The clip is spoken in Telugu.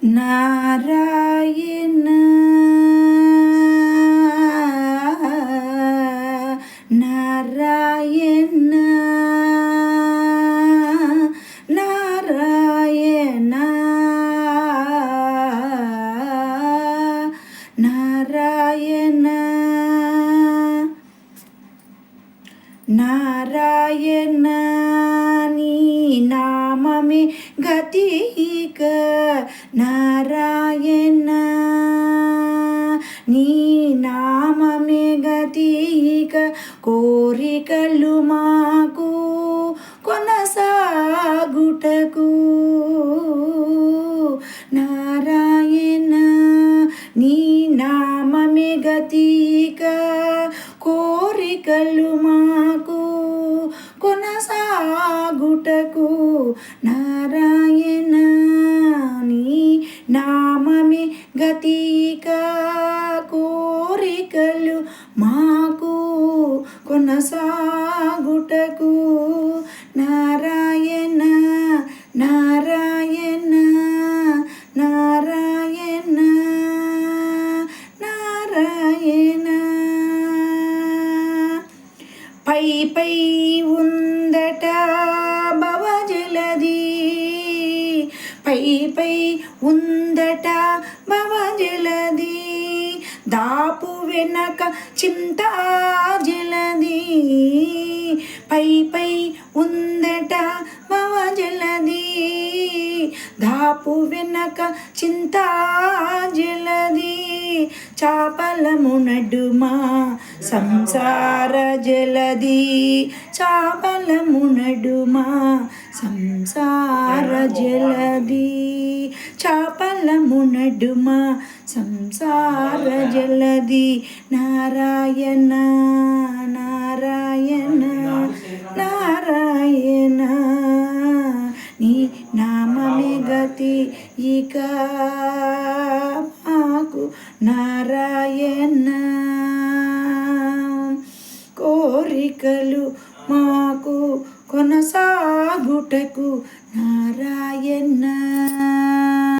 నారాయణ నారాయణ నారాయణ నారాయణ నారాయణ నీ నామమే గతిక నారాయణ నీ నామమే గతిక కోరికలు మాకు కొనసాగుటకు నారాయణ నీ నామమే గతిక కోరికలు మాకు కొనసాగుటకు నారాయణ నీ నామమే గతిక కోరికలు మాకు కొనసాగుటకు నారాయణ నారాయణ నారాయణ నారాయణ పై పై ఉందట భవజలది పై పై ఉందట భవజలది దాపు వెనక చింతా జలది పై పై ఉందట భవజలది దాపు వెనక చింతా జలది చాపలము నడుమా సంసార జలది చాపలము నడుమా సంసార జలది చాపలము నడుమా సంసార జలది నారాయణ నారాయణ నారాయణ నీ నామమే గతి ఇక మాకు నారాయణ కోరికలు మాకు కొనసాగుటకు నారాయణ